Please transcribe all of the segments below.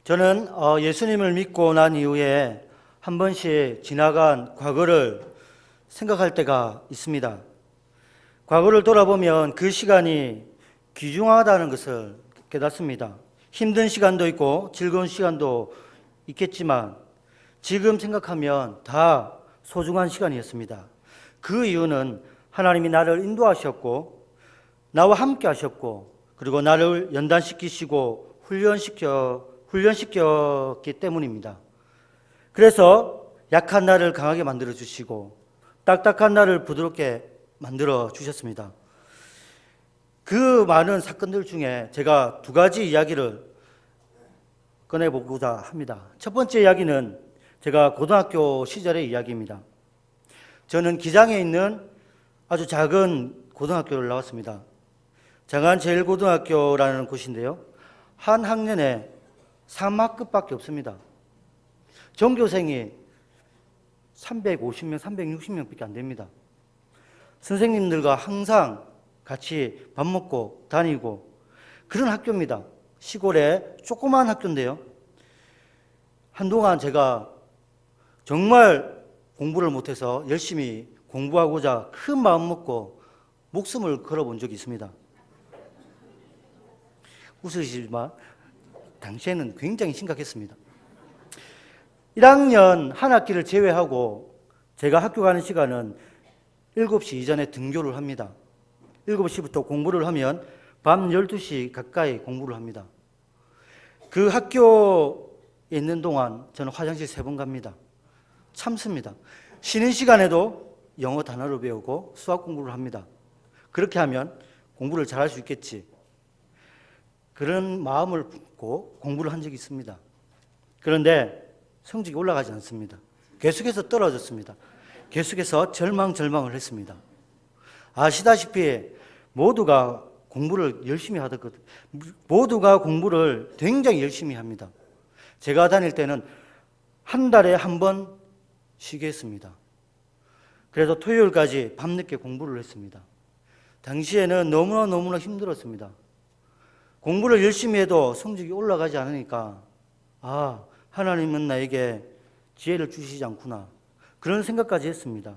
저는 예수님을 믿고 난 이후에 한 번씩 지나간 과거를 생각할 때가 있습니다. 과거를 돌아보면 그 시간이 귀중하다는 것을 깨닫습니다. 힘든 시간도 있고 즐거운 시간도 있겠지만 지금 생각하면 다 소중한 시간이었습니다. 그 이유는 하나님이 나를 인도하셨고 나와 함께 하셨고 그리고 나를 연단시키시고 훈련시켰기 때문입니다. 그래서 약한 나를 강하게 만들어 주시고 딱딱한 나를 부드럽게 만들어 주셨습니다. 그 많은 사건들 중에 제가 두 가지 이야기를 꺼내보고자 합니다. 첫 번째 이야기는 제가 고등학교 시절의 이야기입니다. 저는 기장에 있는 아주 작은 고등학교를 나왔습니다. 장안제일고등학교라는 곳인데요. 한 학년에 3학급밖에 없습니다. 전교생이 350명, 360명밖에 안 됩니다. 선생님들과 항상 같이 밥 먹고 다니고 그런 학교입니다. 시골의 조그마한 학교인데요. 한동안 제가 정말 공부를 못해서 열심히 공부하고자 큰 마음 먹고 목숨을 걸어본 적이 있습니다. 웃으시지만 당시에는 굉장히 심각했습니다. 1학년 한 학기를 제외하고 제가 학교 가는 시간은 7시 이전에 등교를 합니다. 7시부터 공부를 하면 밤 12시 가까이 공부를 합니다. 그 학교에 있는 동안 저는 화장실 3번 갑니다. 참습니다. 쉬는 시간에도 영어 단어를 배우고 수학 공부를 합니다. 그렇게 하면 공부를 잘할 수 있겠지. 그런 마음을 품고 공부를 한 적이 있습니다. 그런데 성적이 올라가지 않습니다. 계속해서 떨어졌습니다. 계속해서 절망을 했습니다. 아시다시피 모두가 공부를 열심히 하거든요. 모두가 공부를 굉장히 열심히 합니다. 제가 다닐 때는 한 달에 한 번 쉬게 했습니다. 그래서 토요일까지 밤늦게 공부를 했습니다. 당시에는 너무나 힘들었습니다. 공부를 열심히 해도 성적이 올라가지 않으니까 하나님은 나에게 지혜를 주시지 않구나 그런 생각까지 했습니다.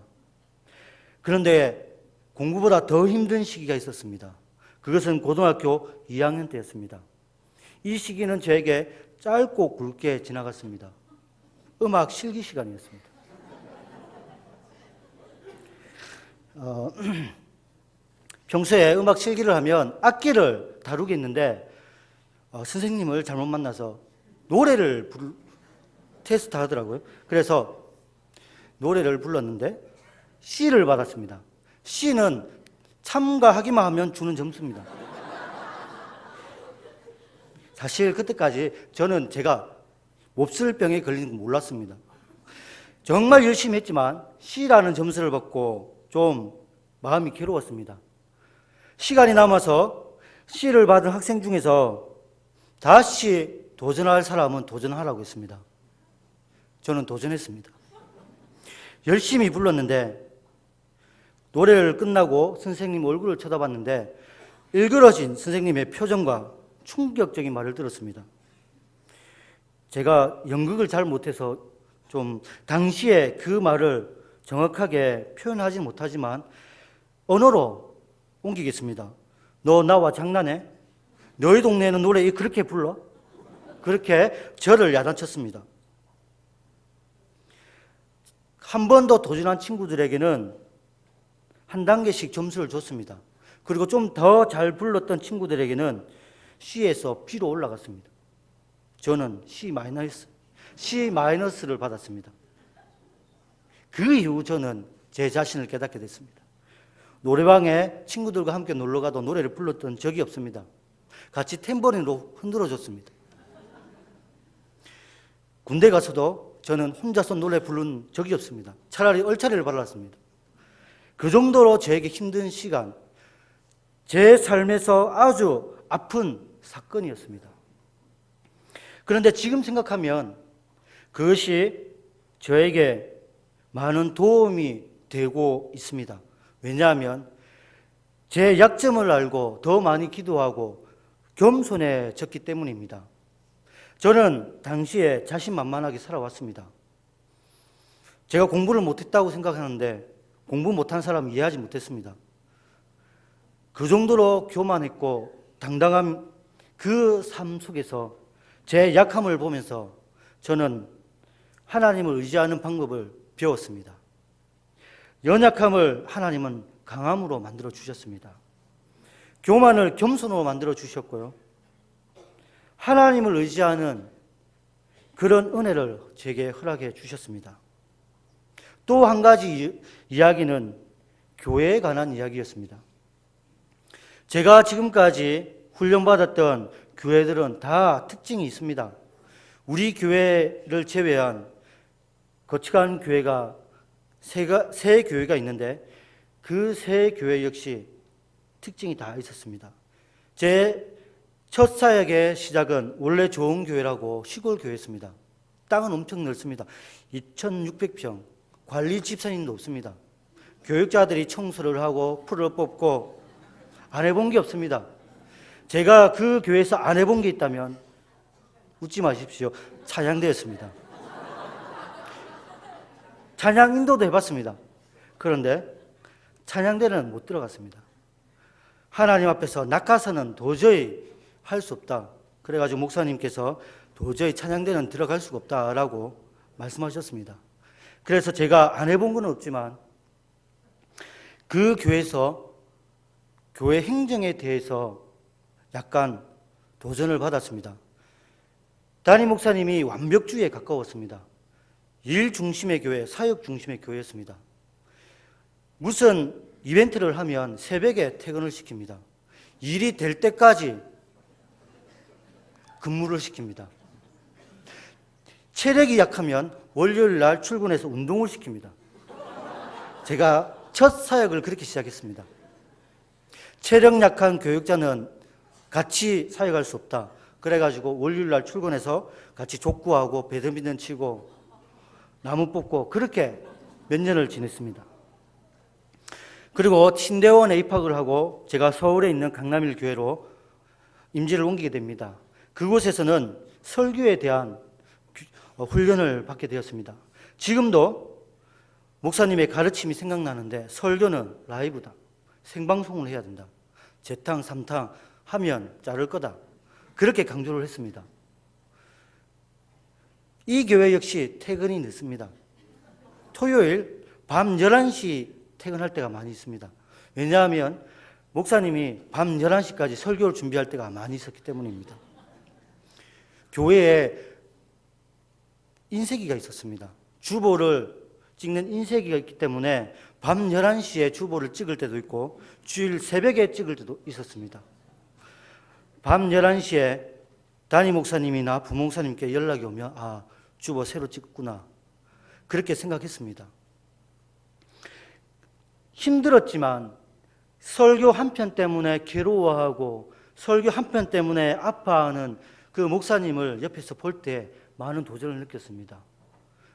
그런데 공부보다 더 힘든 시기가 있었습니다. 그것은 고등학교 2학년 때였습니다. 이 시기는 저에게 짧고 굵게 지나갔습니다. 음악 실기 시간이었습니다. 평소에 음악 실기를 하면 악기를 다루겠는데 선생님을 잘못 만나서 노래를 테스트 하더라고요. 그래서 노래를 불렀는데 C를 받았습니다. C는 참가하기만 하면 주는 점수입니다. 사실 그때까지 저는 제가 몹쓸 병에 걸리는 건 몰랐습니다. 정말 열심히 했지만 C라는 점수를 받고 좀 마음이 괴로웠습니다. 시간이 남아서 C를 받은 학생 중에서 다시 도전할 사람은 도전하라고 했습니다. 저는 도전했습니다. 열심히 불렀는데 노래를 끝나고 선생님 얼굴을 쳐다봤는데 일그러진 선생님의 표정과 충격적인 말을 들었습니다. 제가 연극을 잘 못해서 좀 당시에 그 말을 정확하게 표현하지 못하지만 언어로 옮기겠습니다. 너 나와 장난해? 너희 동네에는 노래 그렇게 불러? 그렇게 저를 야단쳤습니다. 한 번 더 도전한 친구들에게는 한 단계씩 점수를 줬습니다. 그리고 좀 더 잘 불렀던 친구들에게는 C에서 B로 올라갔습니다. 저는 C-를 받았습니다. 그 이후 저는 제 자신을 깨닫게 됐습니다. 노래방에 친구들과 함께 놀러가도 노래를 불렀던 적이 없습니다. 같이 탬버린으로 흔들어줬습니다. 군대 가서도 저는 혼자서 노래 부른 적이 없습니다. 차라리 얼차리를 발랐습니다. 그 정도로 저에게 힘든 시간, 제 삶에서 아주 아픈 사건이었습니다. 그런데 지금 생각하면 그것이 저에게 많은 도움이 되고 있습니다. 왜냐하면 제 약점을 알고 더 많이 기도하고 겸손해졌기 때문입니다. 저는 당시에 자신만만하게 살아왔습니다. 제가 공부를 못했다고 생각하는데 공부 못한 사람 이해하지 못했습니다. 그 정도로 교만했고 당당한 그 삶 속에서 제 약함을 보면서 저는 하나님을 의지하는 방법을 배웠습니다. 연약함을 하나님은 강함으로 만들어 주셨습니다. 교만을 겸손으로 만들어 주셨고요. 하나님을 의지하는 그런 은혜를 제게 허락해 주셨습니다. 또 한 가지 이야기는 교회에 관한 이야기였습니다. 제가 지금까지 훈련받았던 교회들은 다 특징이 있습니다. 우리 교회를 제외한 거쳐간 교회가 세 교회가 있는데 그 세 교회 역시 특징이 다 있었습니다. 제 첫 사역의 시작은 원래 좋은 교회라고 시골 교회였습니다. 땅은 엄청 넓습니다. 2,600평. 관리 집사님도 없습니다. 교육자들이 청소를 하고 풀을 뽑고 안 해본 게 없습니다. 제가 그 교회에서 안 해본 게 있다면 웃지 마십시오. 찬양대였습니다. 찬양 인도도 해봤습니다. 그런데 찬양대는 못 들어갔습니다. 하나님 앞에서 낙하산은 도저히 할 수 없다. 그래가지고 목사님께서 도저히 찬양대는 들어갈 수가 없다라고 말씀하셨습니다. 그래서 제가 안 해본 건 없지만 그 교회에서 교회 행정에 대해서 약간 도전을 받았습니다. 담임 목사님이 완벽주의에 가까웠습니다. 일 중심의 교회, 사역 중심의 교회였습니다. 무슨 이벤트를 하면 새벽에 퇴근을 시킵니다. 일이 될 때까지 근무를 시킵니다. 체력이 약하면 월요일 날 출근해서 운동을 시킵니다. 제가 첫 사역을 그렇게 시작했습니다. 체력 약한 교육자는 같이 사역할 수 없다. 그래가지고 월요일 날 출근해서 같이 족구하고 배드민턴 치고 나무 뽑고 그렇게 몇 년을 지냈습니다. 그리고 신대원에 입학을 하고 제가 서울에 있는 강남일 교회로 임지를 옮기게 됩니다. 그곳에서는 설교에 대한 훈련을 받게 되었습니다. 지금도 목사님의 가르침이 생각나는데 설교는 라이브다. 생방송을 해야 된다. 재탕, 삼탕 하면 자를 거다. 그렇게 강조를 했습니다. 이 교회 역시 퇴근이 늦습니다. 토요일 밤 11시 퇴근할 때가 많이 있습니다. 왜냐하면 목사님이 밤 11시까지 설교를 준비할 때가 많이 있었기 때문입니다. 교회에 인쇄기가 있었습니다. 주보를 찍는 인쇄기가 있기 때문에 밤 11시에 주보를 찍을 때도 있고 주일 새벽에 찍을 때도 있었습니다. 밤 11시에 담임 목사님이나 부목사님께 연락이 오면 아, 주보 새로 찍었구나. 그렇게 생각했습니다. 힘들었지만 설교 한 편 때문에 괴로워하고 설교 한 편 때문에 아파하는 그 목사님을 옆에서 볼 때 많은 도전을 느꼈습니다.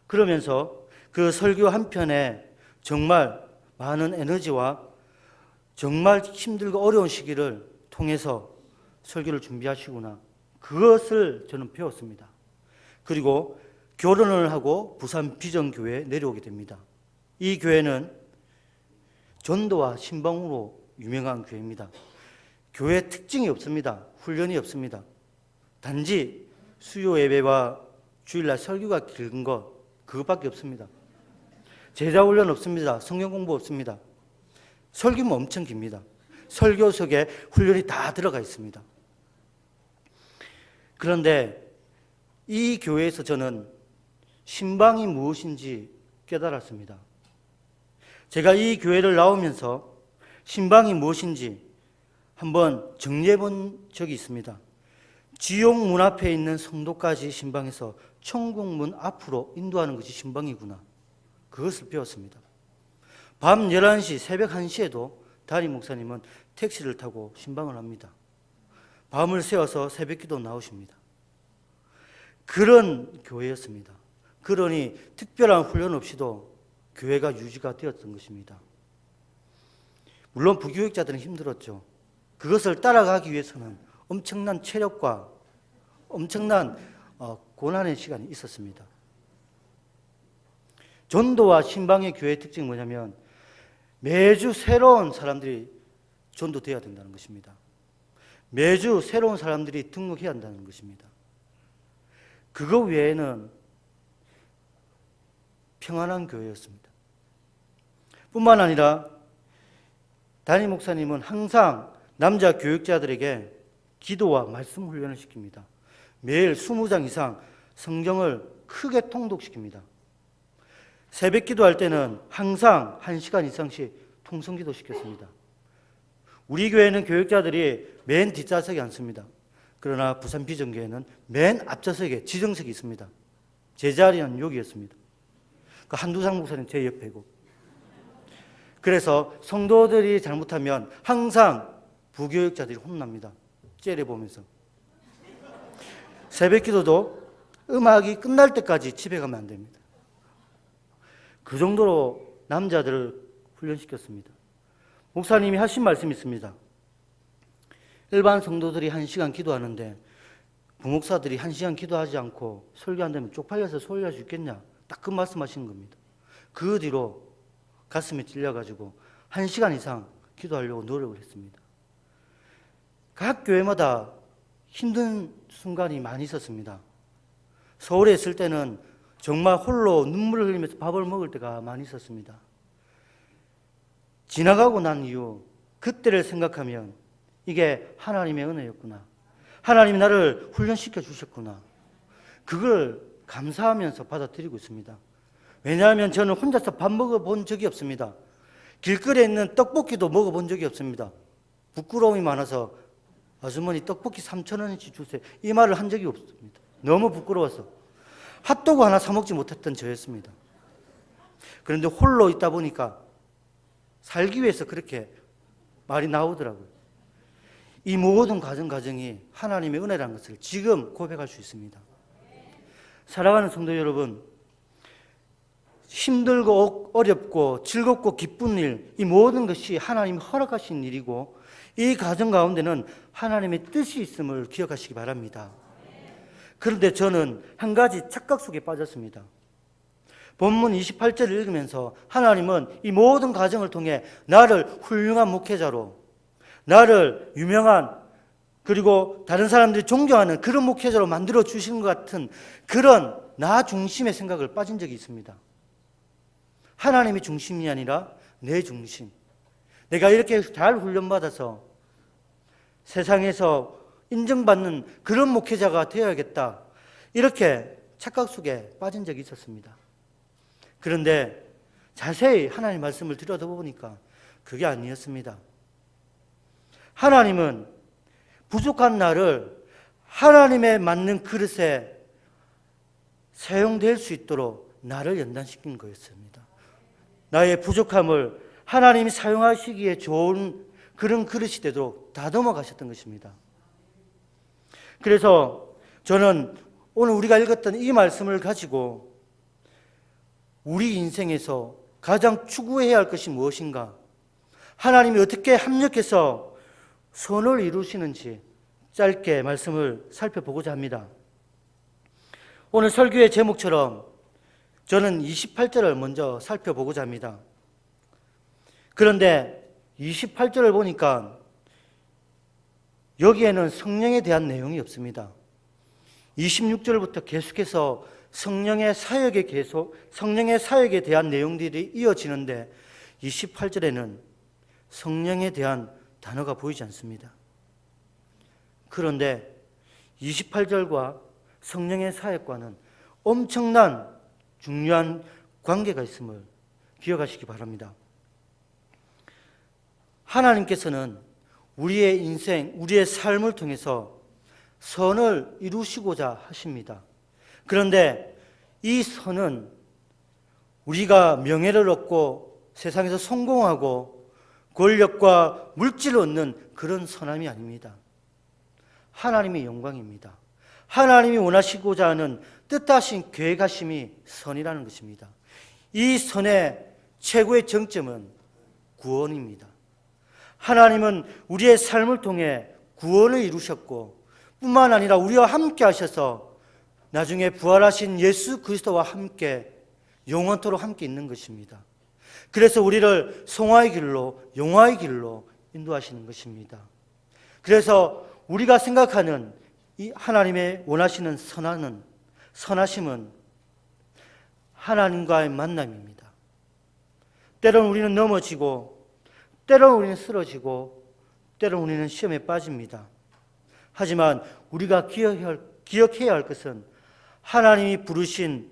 그러면서 그 설교 한 편에 정말 많은 에너지와 정말 힘들고 어려운 시기를 통해서 설교를 준비하시구나. 그것을 저는 배웠습니다. 그리고 결혼을 하고 부산 비전교회에 내려오게 됩니다. 이 교회는 전도와 신방으로 유명한 교회입니다. 교회 특징이 없습니다. 훈련이 없습니다. 단지 수요 예배와 주일날 설교가 길은 것 그것밖에 없습니다. 제자 훈련 없습니다. 성경 공부 없습니다. 설교는 엄청 깁니다. 설교 속에 훈련이 다 들어가 있습니다. 그런데 이 교회에서 저는 신방이 무엇인지 깨달았습니다. 제가 이 교회를 나오면서 신방이 무엇인지 한번 정리해 본 적이 있습니다. 지옥 문 앞에 있는 성도까지 신방해서 천국 문 앞으로 인도하는 것이 신방이구나. 그것을 배웠습니다. 밤 11시, 새벽 1시에도 담임 목사님은 택시를 타고 신방을 합니다. 밤을 새워서 새벽기도 나오십니다. 그런 교회였습니다. 그러니 특별한 훈련 없이도 교회가 유지가 되었던 것입니다. 물론 부교육자들은 힘들었죠. 그것을 따라가기 위해서는 엄청난 체력과 엄청난 고난의 시간이 있었습니다. 전도와 신방의 교회의 특징이 뭐냐면 매주 새로운 사람들이 전도되어야 된다는 것입니다. 매주 새로운 사람들이 등록해야 한다는 것입니다. 그거 외에는 평안한 교회였습니다. 뿐만 아니라 담임 목사님은 항상 남자 교육자들에게 기도와 말씀 훈련을 시킵니다. 매일 20장 이상 성경을 크게 통독시킵니다. 새벽 기도할 때는 항상 1시간 이상씩 통성기도 시켰습니다. 우리 교회는 교육자들이 맨 뒷좌석에 앉습니다. 그러나 부산 비전교회는 맨 앞좌석에 지정석이 있습니다. 제 자리는 여기였습니다. 그 한두상 목사님 제 옆에고. 그래서 성도들이 잘못하면 항상 부교육자들이 혼납니다. 째려보면서. 새벽 기도도 음악이 끝날 때까지 집에 가면 안 됩니다. 그 정도로 남자들을 훈련시켰습니다. 목사님이 하신 말씀이 있습니다. 일반 성도들이 1시간 기도하는데 부목사들이 1시간 기도하지 않고 설교한다면 쪽팔려서 설교할 수 있겠냐? 딱 그 말씀하시는 겁니다. 그 뒤로 가슴에 찔려가지고 1시간 이상 기도하려고 노력을 했습니다. 각 교회마다 힘든 순간이 많이 있었습니다. 서울에 있을 때는 정말 홀로 눈물을 흘리면서 밥을 먹을 때가 많이 있었습니다. 지나가고 난 이후 그때를 생각하면 이게 하나님의 은혜였구나. 하나님이 나를 훈련시켜 주셨구나. 그걸 감사하면서 받아들이고 있습니다. 왜냐하면 저는 혼자서 밥 먹어본 적이 없습니다. 길거리에 있는 떡볶이도 먹어본 적이 없습니다. 부끄러움이 많아서 아주머니 떡볶이 3,000원어치 주세요. 이 말을 한 적이 없습니다. 너무 부끄러워서. 핫도그 하나 사 먹지 못했던 저였습니다. 그런데 홀로 있다 보니까 살기 위해서 그렇게 말이 나오더라고요. 이 모든 과정이 하나님의 은혜라는 것을 지금 고백할 수 있습니다. 사랑하는 성도 여러분, 힘들고 어렵고 즐겁고 기쁜 일, 이 모든 것이 하나님이 허락하신 일이고 이 과정 가운데는 하나님의 뜻이 있음을 기억하시기 바랍니다. 그런데 저는 한 가지 착각 속에 빠졌습니다. 본문 28절을 읽으면서 하나님은 이 모든 과정을 통해 나를 훌륭한 목회자로, 나를 유명한 그리고 다른 사람들이 존경하는 그런 목회자로 만들어 주시는 것 같은 그런 나 중심의 생각을 빠진 적이 있습니다. 하나님이 중심이 아니라 내 중심. 내가 이렇게 잘 훈련받아서 세상에서 인정받는 그런 목회자가 되어야겠다. 이렇게 착각 속에 빠진 적이 있었습니다. 그런데 자세히 하나님 말씀을 들여다보니까 그게 아니었습니다. 하나님은 부족한 나를 하나님의 맞는 그릇에 사용될 수 있도록 나를 연단시킨 거였습니다. 나의 부족함을 하나님이 사용하시기에 좋은 그런 그릇이 되도록 다듬어 가셨던 것입니다. 그래서 저는 오늘 우리가 읽었던 이 말씀을 가지고 우리 인생에서 가장 추구해야 할 것이 무엇인가? 하나님이 어떻게 합력해서 선을 이루시는지 짧게 말씀을 살펴보고자 합니다. 오늘 설교의 제목처럼 저는 28절을 먼저 살펴보고자 합니다. 그런데 28절을 보니까 여기에는 성령에 대한 내용이 없습니다. 26절부터 계속해서 성령의 사역에 대한 내용들이 이어지는데 28절에는 성령에 대한 단어가 보이지 않습니다. 그런데 28절과 성령의 사역과는 엄청난 중요한 관계가 있음을 기억하시기 바랍니다. 하나님께서는 우리의 인생, 우리의 삶을 통해서 선을 이루시고자 하십니다. 그런데 이 선은 우리가 명예를 얻고 세상에서 성공하고 권력과 물질을 얻는 그런 선함이 아닙니다. 하나님의 영광입니다. 하나님이 원하시고자 하는 뜻하신 계획하심이 선이라는 것입니다. 이 선의 최고의 정점은 구원입니다. 하나님은 우리의 삶을 통해 구원을 이루셨고 뿐만 아니라 우리와 함께 하셔서 나중에 부활하신 예수 그리스도와 함께 영원토록 함께 있는 것입니다. 그래서 우리를 성화의 길로, 영화의 길로 인도하시는 것입니다. 그래서 우리가 생각하는 이 하나님의 원하시는 선하심은 하나님과의 만남입니다. 때로는 우리는 넘어지고, 때로는 우리는 쓰러지고, 때로는 우리는 시험에 빠집니다. 하지만 우리가 기억해야 할 것은 하나님이 부르신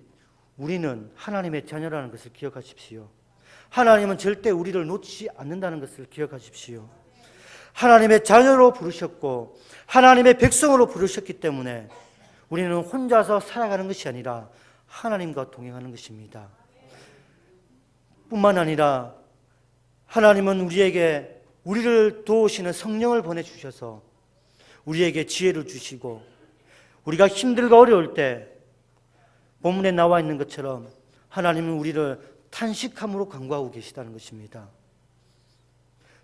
우리는 하나님의 자녀라는 것을 기억하십시오. 하나님은 절대 우리를 놓치지 않는다는 것을 기억하십시오. 하나님의 자녀로 부르셨고 하나님의 백성으로 부르셨기 때문에 우리는 혼자서 살아가는 것이 아니라 하나님과 동행하는 것입니다. 뿐만 아니라 하나님은 우리를 도우시는 성령을 보내주셔서 우리에게 지혜를 주시고 우리가 힘들고 어려울 때 본문에 나와 있는 것처럼 하나님은 우리를 탄식함으로 간구하고 계시다는 것입니다.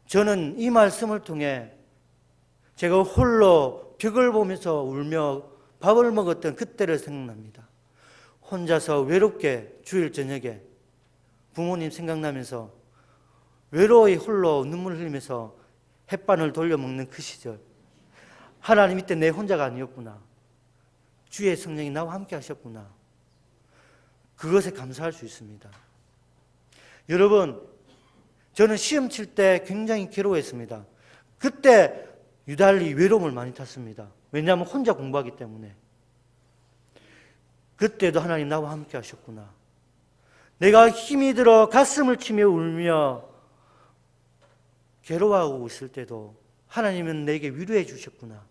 저는 이 말씀을 통해 제가 홀로 벽을 보면서 울며 밥을 먹었던 그때를 생각납니다. 혼자서 외롭게 주일 저녁에 부모님 생각나면서 외로이 홀로 눈물을 흘리면서 햇반을 돌려 먹는 그 시절, 하나님 이때 내 혼자가 아니었구나, 주의 성령이 나와 함께 하셨구나, 그것에 감사할 수 있습니다. 여러분, 저는 시험 칠 때 굉장히 괴로워했습니다. 그때 유달리 외로움을 많이 탔습니다. 왜냐하면 혼자 공부하기 때문에. 그때도 하나님 나와 함께 하셨구나, 내가 힘이 들어 가슴을 치며 울며 괴로워하고 있을 때도 하나님은 내게 위로해 주셨구나,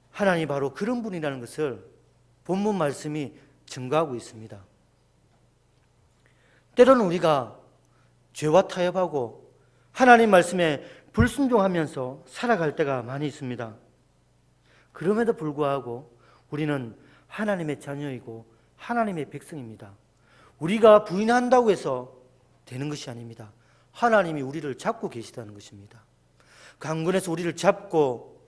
하나님이 바로 그런 분이라는 것을 본문 말씀이 증거하고 있습니다. 때로는 우리가 죄와 타협하고 하나님 말씀에 불순종하면서 살아갈 때가 많이 있습니다. 그럼에도 불구하고 우리는 하나님의 자녀이고 하나님의 백성입니다. 우리가 부인한다고 해서 되는 것이 아닙니다. 하나님이 우리를 잡고 계시다는 것입니다. 강군에서 우리를 잡고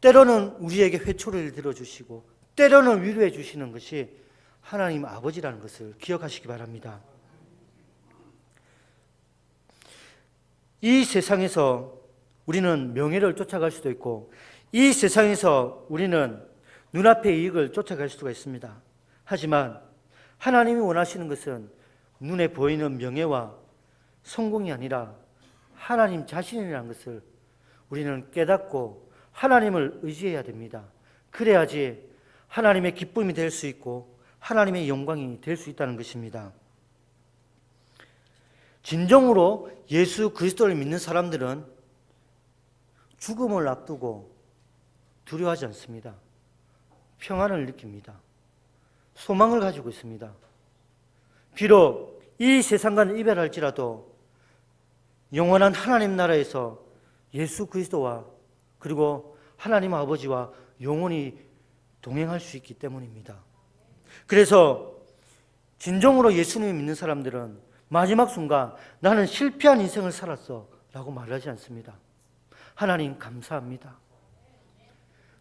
때로는 우리에게 회초리를 들어주시고 때로는 위로해 주시는 것이 하나님 아버지라는 것을 기억하시기 바랍니다. 이 세상에서 우리는 명예를 쫓아갈 수도 있고 이 세상에서 우리는 눈앞의 이익을 쫓아갈 수가 있습니다. 하지만 하나님이 원하시는 것은 눈에 보이는 명예와 성공이 아니라 하나님 자신이라는 것을 우리는 깨닫고 하나님을 의지해야 됩니다. 그래야지 하나님의 기쁨이 될 수 있고 하나님의 영광이 될 수 있다는 것입니다. 진정으로 예수 그리스도를 믿는 사람들은 죽음을 앞두고 두려워하지 않습니다. 평안을 느낍니다. 소망을 가지고 있습니다. 비록 이 세상과는 이별할지라도 영원한 하나님 나라에서 예수 그리스도와 그리고 하나님 아버지와 영원히 동행할 수 있기 때문입니다. 그래서 진정으로 예수님을 믿는 사람들은 마지막 순간 나는 실패한 인생을 살았어 라고 말하지 않습니다. 하나님 감사합니다.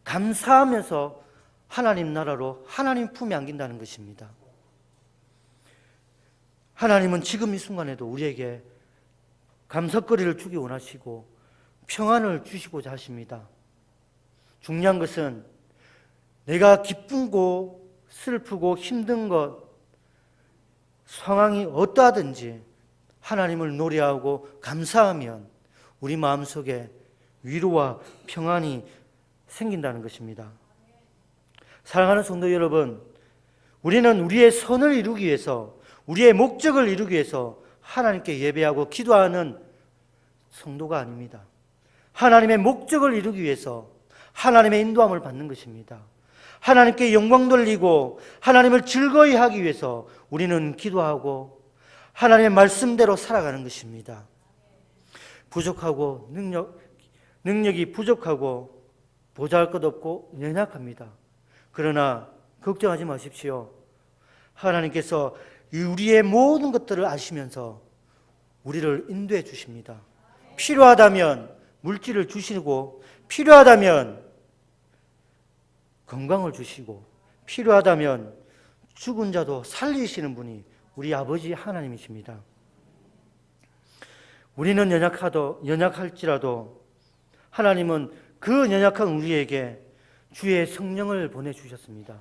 감사하면서 하나님 나라로 하나님 품에 안긴다는 것입니다. 하나님은 지금 이 순간에도 우리에게 감사거리를 주기 원하시고 평안을 주시고자 하십니다. 중요한 것은 내가 기쁘고 슬프고 힘든 것 상황이 어떠하든지 하나님을 노래하고 감사하면 우리 마음속에 위로와 평안이 생긴다는 것입니다. 사랑하는 성도 여러분, 우리는 우리의 선을 이루기 위해서 우리의 목적을 이루기 위해서 하나님께 예배하고 기도하는 성도가 아닙니다. 하나님의 목적을 이루기 위해서 하나님의 인도함을 받는 것입니다. 하나님께 영광 돌리고 하나님을 즐거이 하기 위해서 우리는 기도하고 하나님의 말씀대로 살아가는 것입니다. 부족하고 능력이 부족하고 보잘것없고 연약합니다. 그러나 걱정하지 마십시오. 하나님께서 우리의 모든 것들을 아시면서 우리를 인도해 주십니다. 필요하다면 물질을 주시고 필요하다면 건강을 주시고 필요하다면 죽은 자도 살리시는 분이 우리 아버지 하나님이십니다. 우리는 연약할지라도 하나님은 그 연약한 우리에게 주의 성령을 보내주셨습니다.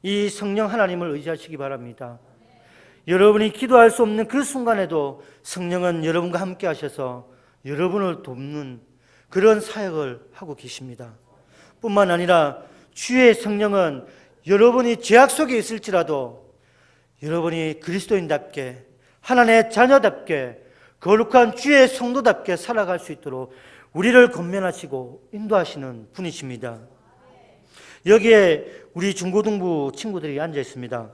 이 성령 하나님을 의지하시기 바랍니다. 여러분이 기도할 수 없는 그 순간에도 성령은 여러분과 함께 하셔서 여러분을 돕는 그런 사역을 하고 계십니다. 뿐만 아니라 주의 성령은 여러분이 죄악 속에 있을지라도 여러분이 그리스도인답게 하나님의 자녀답게 거룩한 주의 성도답게 살아갈 수 있도록 우리를 권면하시고 인도하시는 분이십니다. 여기에 우리 중고등부 친구들이 앉아 있습니다.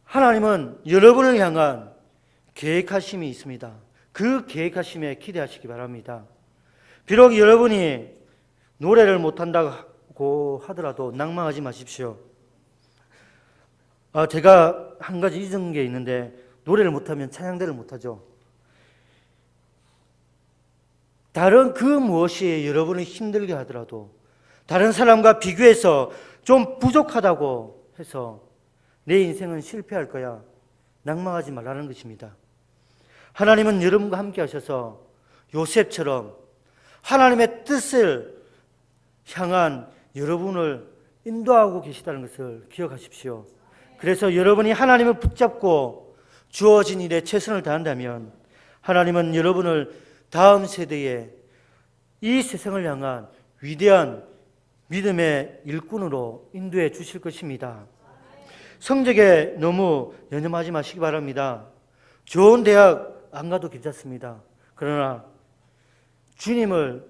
하나님은 여러분을 향한 계획하심이 있습니다. 그 계획하심에 기대하시기 바랍니다. 비록 여러분이 노래를 못한다고 하더라도 낭망하지 마십시오. 제가 한 가지 잊은 게 있는데, 노래를 못하면 찬양대를 못하죠. 다른 그 무엇이 여러분을 힘들게 하더라도, 다른 사람과 비교해서 좀 부족하다고 해서 내 인생은 실패할 거야, 낭망하지 말라는 것입니다. 하나님은 여러분과 함께 하셔서 요셉처럼 하나님의 뜻을 향한 여러분을 인도하고 계시다는 것을 기억하십시오. 그래서 여러분이 하나님을 붙잡고 주어진 일에 최선을 다한다면 하나님은 여러분을 다음 세대에 이 세상을 향한 위대한 믿음의 일꾼으로 인도해 주실 것입니다. 성적에 너무 연연하지 마시기 바랍니다. 좋은 대학 안 가도 괜찮습니다. 그러나 주님을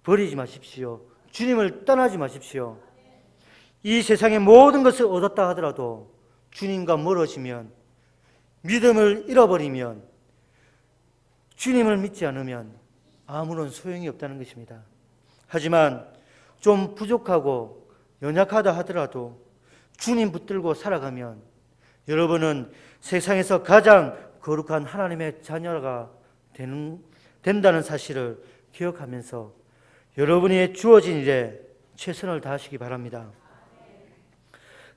버리지 마십시오. 주님을 떠나지 마십시오. 이 세상의 모든 것을 얻었다 하더라도 주님과 멀어지면, 믿음을 잃어버리면, 주님을 믿지 않으면 아무런 소용이 없다는 것입니다. 하지만 좀 부족하고 연약하다 하더라도 주님 붙들고 살아가면 여러분은 세상에서 가장 거룩한 하나님의 자녀가 된다는 사실을 기억하면서 여러분이 주어진 일에 최선을 다하시기 바랍니다.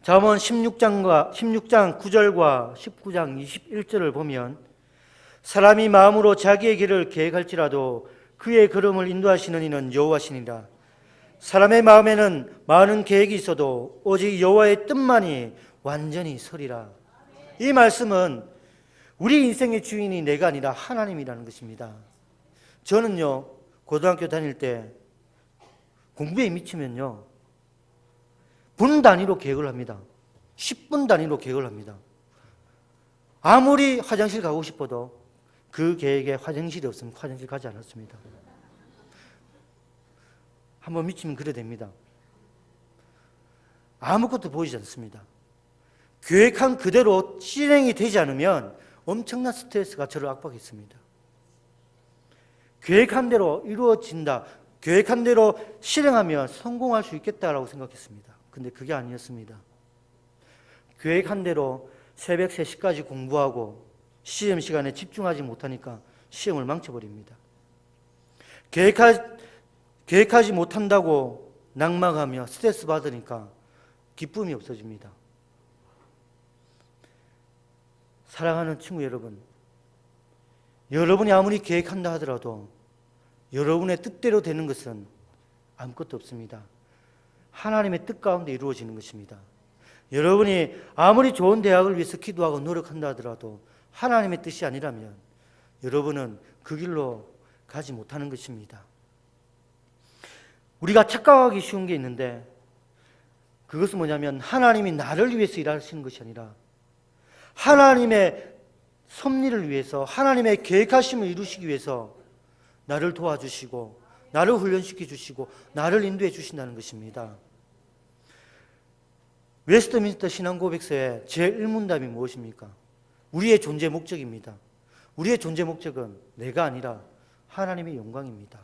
잠언 16장 9절과 19장 21절을 보면 사람이 마음으로 자기의 길을 계획할지라도 그의 걸음을 인도하시는 이는 여호와시니라. 사람의 마음에는 많은 계획이 있어도 오직 여호와의 뜻만이 완전히 서리라. 이 말씀은 우리 인생의 주인이 내가 아니라 하나님이라는 것입니다. 저는요, 고등학교 다닐 때 공부에 미치면요, 분 단위로 계획을 합니다. 10분 단위로 계획을 합니다. 아무리 화장실 가고 싶어도 그 계획에 화장실이 없으면 화장실 가지 않았습니다. 한번 미치면 그래 됩니다. 아무것도 보이지 않습니다. 계획한 그대로 실행이 되지 않으면 엄청난 스트레스가 저를 압박했습니다. 계획한 대로 이루어진다, 계획한 대로 실행하면 성공할 수 있겠다라고 생각했습니다. 근데 그게 아니었습니다. 계획한 대로 새벽 3시까지 공부하고 시험 시간에 집중하지 못하니까 시험을 망쳐버립니다. 계획하지 못한다고 낙망하며 스트레스 받으니까 기쁨이 없어집니다. 사랑하는 친구 여러분, 여러분이 아무리 계획한다 하더라도 여러분의 뜻대로 되는 것은 아무것도 없습니다. 하나님의 뜻 가운데 이루어지는 것입니다. 여러분이 아무리 좋은 대학을 위해서 기도하고 노력한다 하더라도 하나님의 뜻이 아니라면 여러분은 그 길로 가지 못하는 것입니다. 우리가 착각하기 쉬운 게 있는데, 그것은 뭐냐면 하나님이 나를 위해서 일하시는 것이 아니라 하나님의 섭리를 위해서, 하나님의 계획하심을 이루시기 위해서 나를 도와주시고 나를 훈련시켜 주시고 나를 인도해 주신다는 것입니다. 웨스트민스터 신앙고백서의 제1문답이 무엇입니까? 우리의 존재 목적입니다. 우리의 존재 목적은 내가 아니라 하나님의 영광입니다.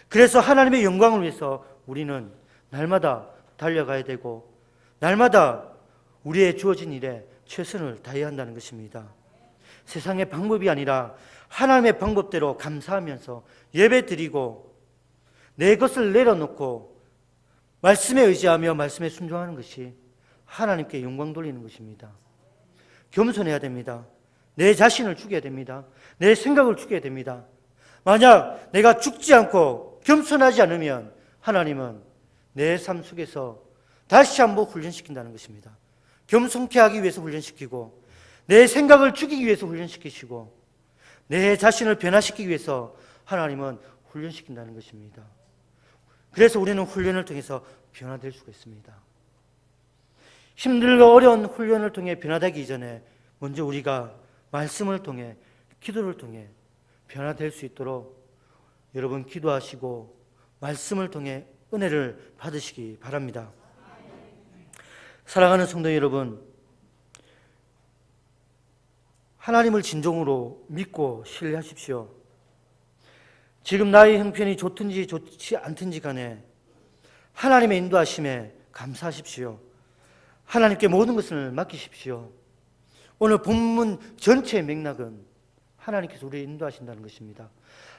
그래서 하나님의 영광을 위해서 우리는 날마다 달려가야 되고 날마다 우리의 주어진 일에 최선을 다해야 한다는 것입니다. 세상의 방법이 아니라 하나님의 방법대로 감사하면서 예배드리고 내 것을 내려놓고 말씀에 의지하며 말씀에 순종하는 것이 하나님께 영광 돌리는 것입니다. 겸손해야 됩니다. 내 자신을 죽여야 됩니다. 내 생각을 죽여야 됩니다. 만약 내가 죽지 않고 겸손하지 않으면 하나님은 내 삶 속에서 다시 한번 훈련시킨다는 것입니다. 겸손케 하기 위해서 훈련시키고, 내 생각을 죽이기 위해서 훈련시키시고, 내 자신을 변화시키기 위해서 하나님은 훈련시킨다는 것입니다. 그래서 우리는 훈련을 통해서 변화될 수가 있습니다. 힘들고 어려운 훈련을 통해 변화되기 이전에 먼저 우리가 말씀을 통해, 기도를 통해 변화될 수 있도록 여러분 기도하시고 말씀을 통해 은혜를 받으시기 바랍니다. 사랑하는 성도 여러분, 하나님을 진정으로 믿고 신뢰하십시오. 지금 나의 형편이 좋든지 좋지 않든지 간에 하나님의 인도하심에 감사하십시오. 하나님께 모든 것을 맡기십시오. 오늘 본문 전체의 맥락은 하나님께서 우리를 인도하신다는 것입니다.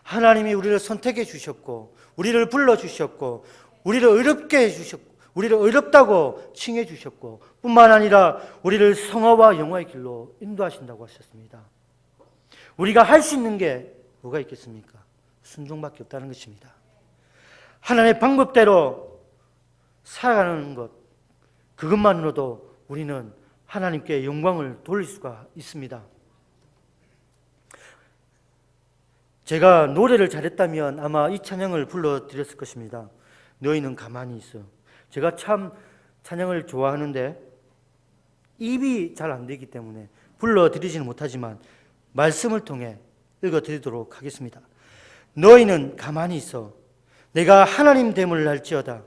하나님이 우리를 선택해 주셨고, 우리를 불러주셨고, 우리를 어렵게 해주셨고, 우리를 어렵다고 칭해 주셨고, 뿐만 아니라 우리를 성화와 영화의 길로 인도하신다고 하셨습니다. 우리가 할 수 있는 게 뭐가 있겠습니까? 순종밖에 없다는 것입니다. 하나님의 방법대로 살아가는 것, 그것만으로도 우리는 하나님께 영광을 돌릴 수가 있습니다. 제가 노래를 잘했다면 아마 이 찬양을 불러드렸을 것입니다. 너희는 가만히 있어. 제가 참 찬양을 좋아하는데 입이 잘 안 되기 때문에 불러드리지는 못하지만 말씀을 통해 읽어드리도록 하겠습니다. 너희는 가만히 있어. 내가 하나님 됨을 알지어다.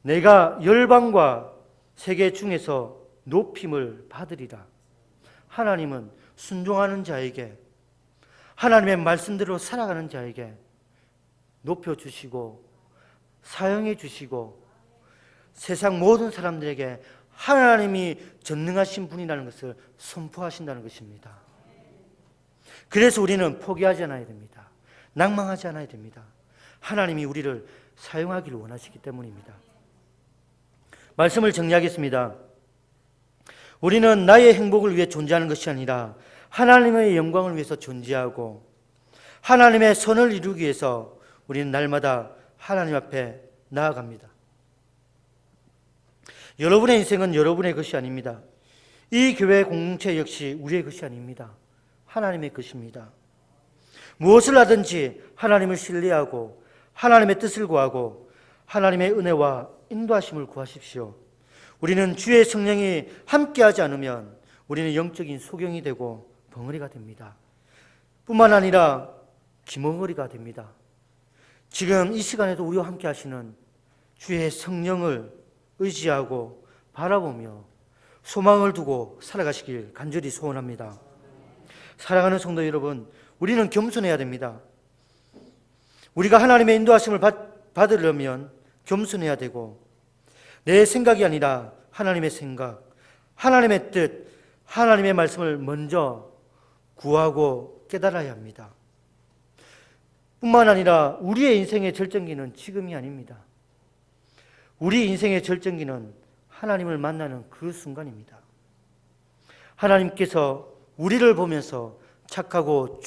내가 열방과 세계 중에서 높임을 받으리라. 하나님은 순종하는 자에게, 하나님의 말씀대로 살아가는 자에게 높여주시고 사용해 주시고 세상 모든 사람들에게 하나님이 전능하신 분이라는 것을 선포하신다는 것입니다. 그래서 우리는 포기하지 않아야 됩니다. 낭망하지 않아야 됩니다. 하나님이 우리를 사용하기를 원하시기 때문입니다. 말씀을 정리하겠습니다. 우리는 나의 행복을 위해 존재하는 것이 아니라 하나님의 영광을 위해서 존재하고, 하나님의 선을 이루기 위해서 우리는 날마다 하나님 앞에 나아갑니다. 여러분의 인생은 여러분의 것이 아닙니다. 이 교회 공동체 역시 우리의 것이 아닙니다. 하나님의 것입니다. 무엇을 하든지 하나님을 신뢰하고 하나님의 뜻을 구하고 하나님의 은혜와 인도하심을 구하십시오. 우리는 주의 성령이 함께하지 않으면 우리는 영적인 소경이 되고 벙어리가 됩니다. 뿐만 아니라 기멍어리가 됩니다. 지금 이 시간에도 우리와 함께 하시는 주의 성령을 의지하고 바라보며 소망을 두고 살아가시길 간절히 소원합니다. 사랑하는 성도 여러분, 우리는 겸손해야 됩니다. 우리가 하나님의 인도하심을 받으려면 겸손해야 되고, 내 생각이 아니라 하나님의 생각, 하나님의 뜻, 하나님의 말씀을 먼저 구하고 깨달아야 합니다. 뿐만 아니라 우리의 인생의 절정기는 지금이 아닙니다. 우리 인생의 절정기는 하나님을 만나는 그 순간입니다. 하나님께서 우리를 보면서 착하고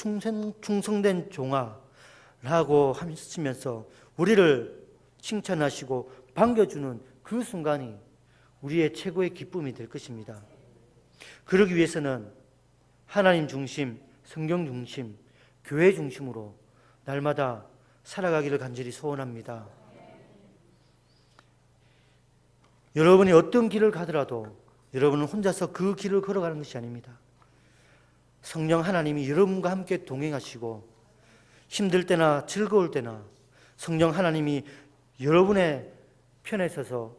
충성된 종아라고 하시면서 우리를 칭찬하시고 반겨주는 그 순간이 우리의 최고의 기쁨이 될 것입니다. 그러기 위해서는 하나님 중심, 성경 중심, 교회 중심으로 날마다 살아가기를 간절히 소원합니다. 여러분이 어떤 길을 가더라도 여러분은 혼자서 그 길을 걸어가는 것이 아닙니다. 성령 하나님이 여러분과 함께 동행하시고 힘들 때나 즐거울 때나 성령 하나님이 여러분의 편에 서서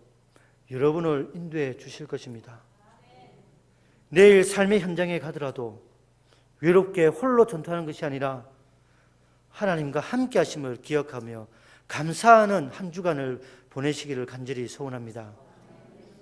여러분을 인도해 주실 것입니다. 내일 삶의 현장에 가더라도 외롭게 홀로 전투하는 것이 아니라 하나님과 함께 하심을 기억하며 감사하는 한 주간을 보내시기를 간절히 소원합니다.